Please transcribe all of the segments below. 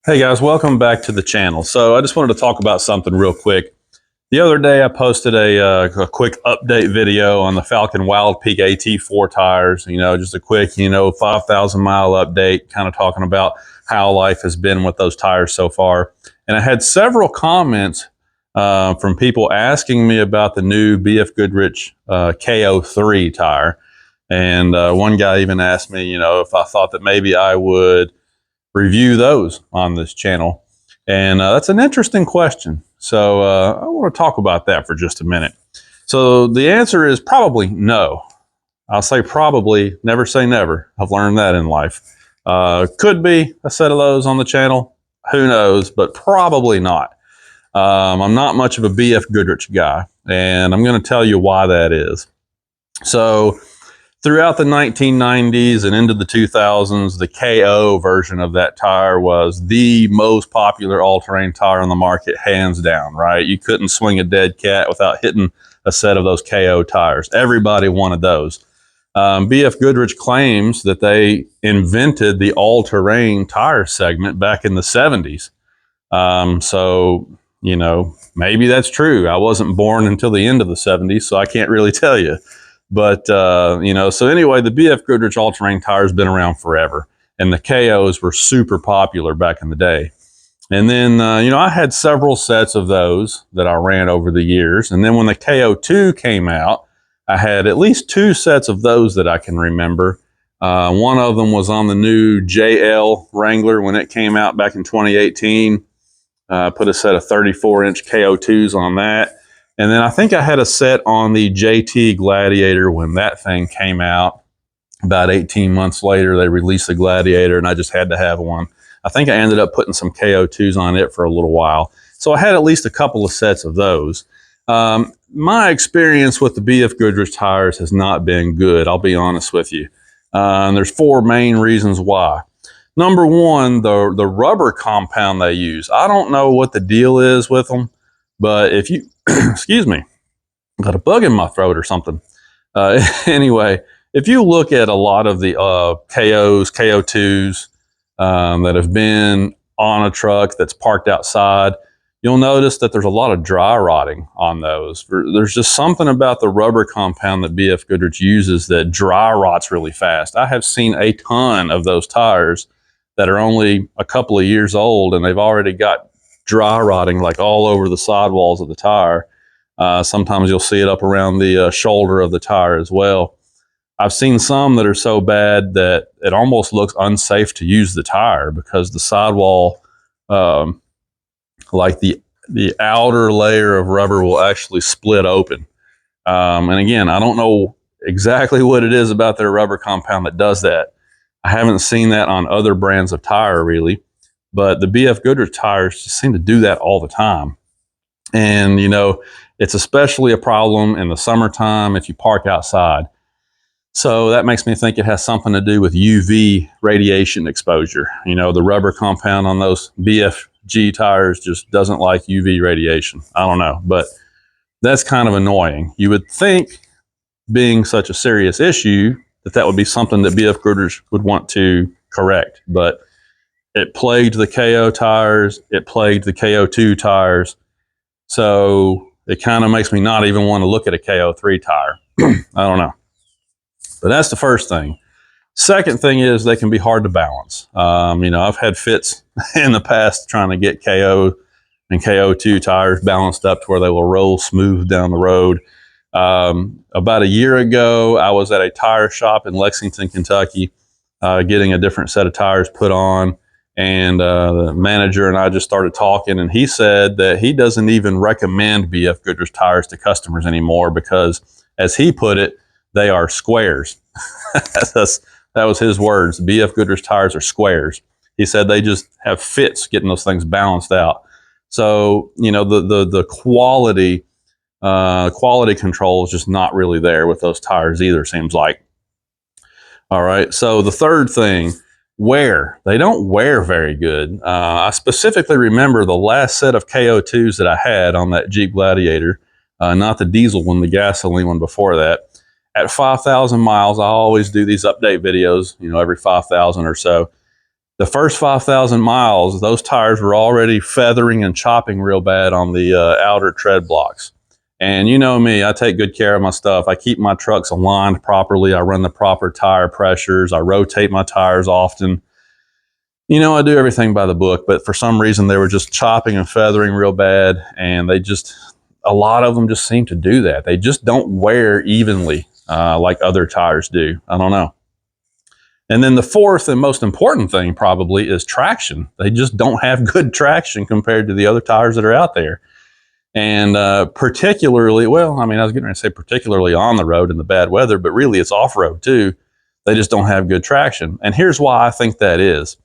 Hey guys, welcome back to the channel. So I just wanted to talk about something real quick. The other day I posted a quick update video on the Falcon Wild Peak AT4 tires. Just a quick, 5,000 mile update, kind of talking about how life has been with those tires so far. And I had several comments from people asking me about the new BFGoodrich KO3 tire. And one guy even asked me, if I thought that maybe I would review those on this channel. And that's an interesting question. So I want to talk about that for just a minute. So the answer is probably no. I'll say probably, never say never. I've learned that in life. Could be a set of those on the channel. Who knows, but probably not. I'm not much of a BFGoodrich guy, and I'm going to tell you why that is. So throughout the 1990s and into the 2000s, the KO version of that tire was the most popular all-terrain tire on the market, hands down, right? You couldn't swing a dead cat without hitting a set of those KO tires. Everybody wanted those. BFGoodrich claims that they invented the all-terrain tire segment back in the 70s. So, maybe that's true. I wasn't born until the end of the 70s, so I can't really tell you. But, so anyway, the BFGoodrich all-terrain tire has been around forever. And the KOs were super popular back in the day. And then, I had several sets of those that I ran over the years. And then when the KO2 came out, I had at least two sets of those that I can remember. One of them was on the new JL Wrangler when it came out back in 2018. Put a set of 34-inch KO2s on that. And then I think I had a set on the JT Gladiator when that thing came out. About 18 months later, they released the Gladiator, and I just had to have one. I think I ended up putting some KO2s on it for a little while. So I had at least a couple of sets of those. My experience with the BFGoodrich tires has not been good, I'll be honest with you. And there's four main reasons why. Number one, the rubber compound they use. I don't know what the deal is with them, but if you excuse me, got a bug in my throat or something. Anyway, if you look at a lot of the KOs, KO2s that have been on a truck that's parked outside, you'll notice that there's a lot of dry rotting on those. There's just something about the rubber compound that BFGoodrich uses that dry rots really fast. I have seen a ton of those tires that are only a couple of years old, and they've already got dry rotting like all over the sidewalls of the tire. Sometimes you'll see it up around the shoulder of the tire as well. I've seen some that are so bad that it almost looks unsafe to use the tire because the sidewall, like the outer layer of rubber will actually split open. And again, I don't know exactly what it is about their rubber compound that does that. I haven't seen that on other brands of tire really. But the BFGoodrich tires just seem to do that all the time. And, it's especially a problem in the summertime if you park outside. So that makes me think it has something to do with UV radiation exposure. The rubber compound on those BFG tires just doesn't like UV radiation. I don't know, but that's kind of annoying. You would think, being such a serious issue, that would be something that BFGoodrich would want to correct. But it plagued the KO tires. It plagued the KO2 tires. So it kind of makes me not even want to look at a KO3 tire. I don't know. But that's the first thing. Second thing is they can be hard to balance. I've had fits in the past trying to get KO and KO2 tires balanced up to where they will roll smooth down the road. About a year ago, I was at a tire shop in Lexington, Kentucky, getting a different set of tires put on. And the manager and I just started talking, and he said that he doesn't even recommend BFGoodrich tires to customers anymore because, as he put it, they are squares. That was his words. BFGoodrich tires are squares. He said they just have fits getting those things balanced out. So, the quality control is just not really there with those tires either, seems like. All right, so the third thing, wear. They don't wear very good. I specifically remember the last set of KO2s that I had on that Jeep Gladiator, not the diesel one, the gasoline one before that. At 5,000 miles, I always do these update videos, every 5,000 or so. The first 5,000 miles, those tires were already feathering and chopping real bad on the outer tread blocks. And you know me, I take good care of my stuff. I keep my trucks aligned properly. I run the proper tire pressures. I rotate my tires often. You know, I do everything by the book, but for some reason they were just chopping and feathering real bad. And a lot of them just seem to do that. They just don't wear evenly like other tires do. I don't know. And then the fourth and most important thing probably is traction. They just don't have good traction compared to the other tires that are out there. And particularly, well, I mean, I was getting ready to say particularly on the road in the bad weather, but really it's off-road too. They just don't have good traction. And here's why I think that is.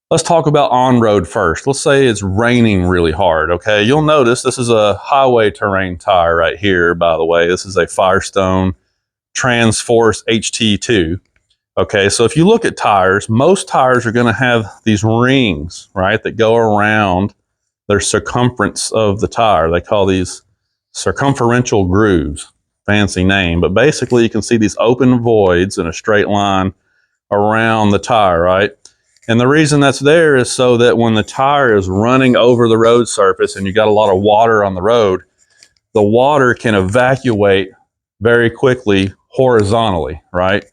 Let's talk about on-road first. Let's say it's raining really hard, okay? You'll notice this is a highway terrain tire right here, by the way. This is a Firestone Transforce HT2. Okay, so if you look at tires, most tires are going to have these rings, right, that go around their circumference of the tire. They call these circumferential grooves, fancy name, but basically you can see these open voids in a straight line around the tire, right? And the reason that's there is so that when the tire is running over the road surface and you got a lot of water on the road, the water can evacuate very quickly horizontally, right?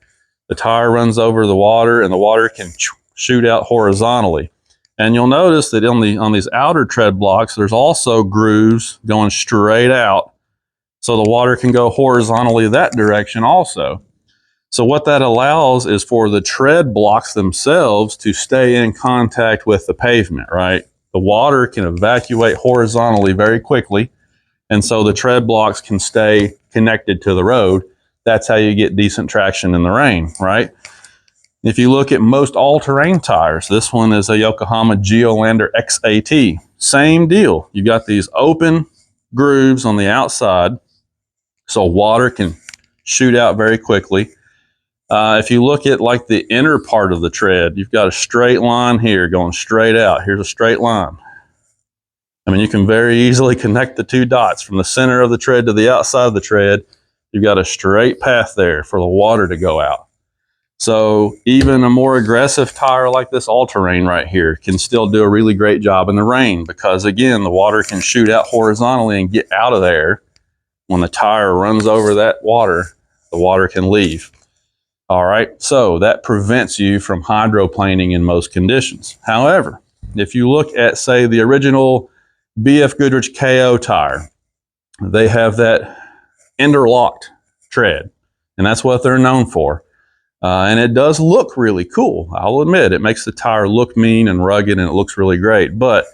The tire runs over the water and the water can shoot out horizontally. And you'll notice that on these outer tread blocks, there's also grooves going straight out. So the water can go horizontally that direction also. So what that allows is for the tread blocks themselves to stay in contact with the pavement, right? The water can evacuate horizontally very quickly. And so the tread blocks can stay connected to the road. That's how you get decent traction in the rain, right? If you look at most all-terrain tires, this one is a Yokohama Geolandar XAT. Same deal. You got these open grooves on the outside, so water can shoot out very quickly. If you look at like the inner part of the tread, you've got a straight line here going straight out. Here's a straight line. I mean, you can very easily connect the two dots from the center of the tread to the outside of the tread. You've got a straight path there for the water to go out. So even a more aggressive tire like this all-terrain right here can still do a really great job in the rain because, again, the water can shoot out horizontally and get out of there. When the tire runs over that water, the water can leave. All right, so that prevents you from hydroplaning in most conditions. However, if you look at, say, the original BFGoodrich KO tire, they have that interlocked tread, and that's what they're known for. And it does look really cool. I'll admit, it makes the tire look mean and rugged, and it looks really great. But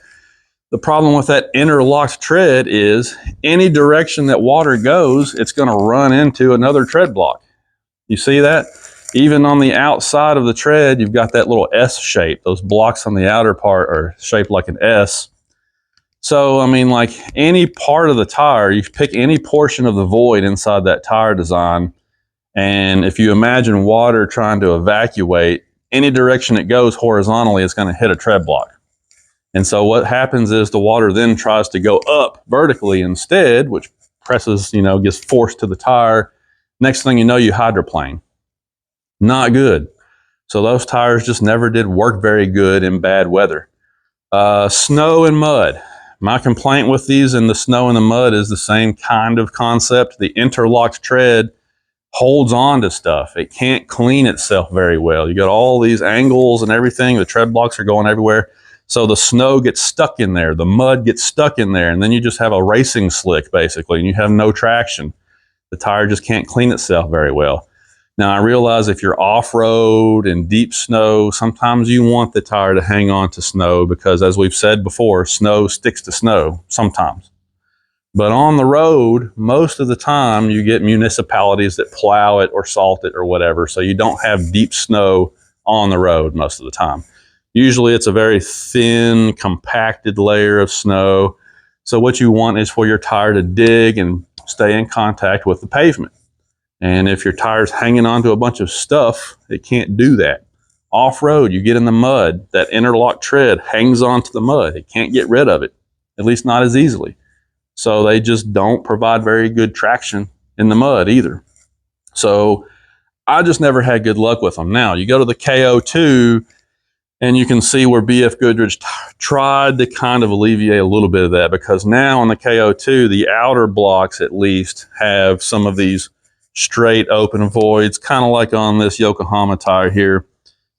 the problem with that interlocked tread is any direction that water goes, it's going to run into another tread block. You see that? Even on the outside of the tread, you've got that little S shape. Those blocks on the outer part are shaped like an S. So, I mean, like any part of the tire, you pick any portion of the void inside that tire design, and if you imagine water trying to evacuate, any direction it goes horizontally, it's going to hit a tread block. And so what happens is the water then tries to go up vertically instead, which presses, gets forced to the tire. Next thing you know, you hydroplane. Not good. So those tires just never did work very good in bad weather. Snow and mud. My complaint with these in the snow and the mud is the same kind of concept. The interlocked tread holds on to stuff. It can't clean itself very well. You got all these angles and everything. The tread blocks are going everywhere. So the snow gets stuck in there. The mud gets stuck in there. And then you just have a racing slick, basically, and you have no traction. The tire just can't clean itself very well. Now, I realize if you're off-road and deep snow, sometimes you want the tire to hang on to snow because, as we've said before, snow sticks to snow sometimes. But on the road, most of the time, you get municipalities that plow it or salt it or whatever, so you don't have deep snow on the road most of the time. Usually, it's a very thin, compacted layer of snow. So what you want is for your tire to dig and stay in contact with the pavement. And if your tire's hanging onto a bunch of stuff, it can't do that. Off-road, you get in the mud, that interlocked tread hangs onto the mud. It can't get rid of it, at least not as easily. So they just don't provide very good traction in the mud either. So I just never had good luck with them. Now, you go to the KO2, And you can see where BFGoodrich tried to kind of alleviate a little bit of that, because now on the KO2, the outer blocks at least have some of these straight open voids, kind of like on this Yokohama tire here.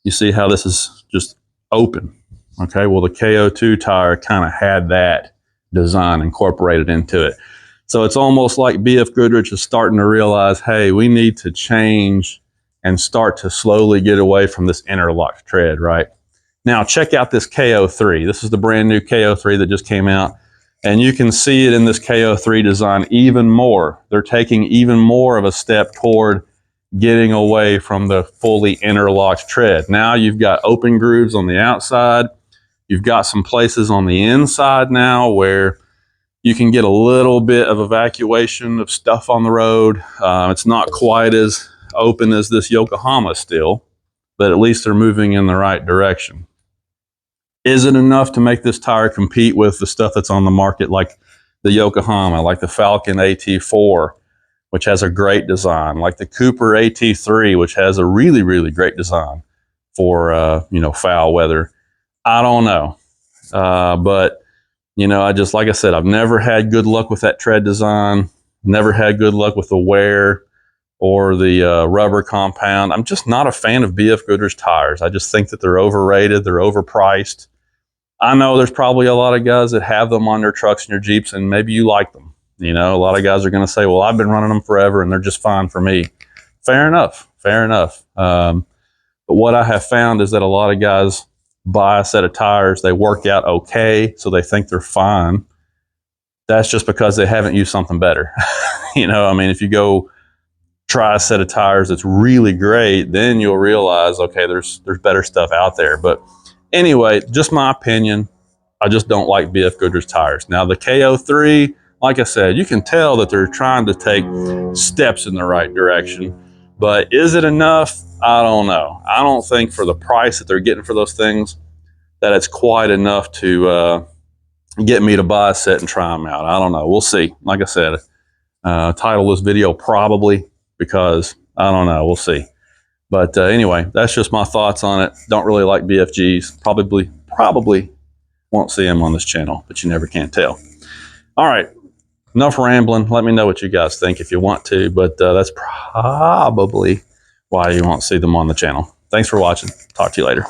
You see how this is just open. Okay, well, the KO2 tire kind of had that design incorporated into it. So it's almost like BFGoodrich is starting to realize, hey, we need to change and start to slowly get away from this interlocked tread, right? Now, check out this KO3. This is the brand new KO3 that just came out. And you can see it in this KO3 design even more. They're taking even more of a step toward getting away from the fully interlocked tread. Now you've got open grooves on the outside. You've got some places on the inside now where you can get a little bit of evacuation of stuff on the road. It's not quite as open as this Yokohama still, but at least they're moving in the right direction. Is it enough to make this tire compete with the stuff that's on the market, like the Yokohama, like the Falcon AT4, which has a great design, like the Cooper AT3, which has a really, really great design for, foul weather? I don't know. But, like I said, I've never had good luck with that tread design, never had good luck with the wear or the rubber compound. I'm just not a fan of BFGoodrich tires. I just think that they're overrated, they're overpriced. I know there's probably a lot of guys that have them on their trucks and their Jeeps, and maybe you like them. A lot of guys are going to say, well, I've been running them forever and they're just fine for me. Fair enough. Fair enough. But what I have found is that a lot of guys buy a set of tires, they work out okay, so they think they're fine. That's just because they haven't used something better. If you go try a set of tires that's really great, then you'll realize, okay, there's better stuff out there. But anyway, just my opinion. I just don't like BFGoodrich tires. Now the KO3, like I said, you can tell that they're trying to take steps in the right direction. But is it enough? I don't know. I don't think for the price that they're getting for those things that it's quite enough to get me to buy a set and try them out. I don't know. We'll see. Like I said, title this video probably, because I don't know. We'll see. But anyway, that's just my thoughts on it. Don't really like BFGs. Probably won't see them on this channel, but you never can tell. All right, enough rambling. Let me know what you guys think if you want to, but that's probably why you won't see them on the channel. Thanks for watching. Talk to you later.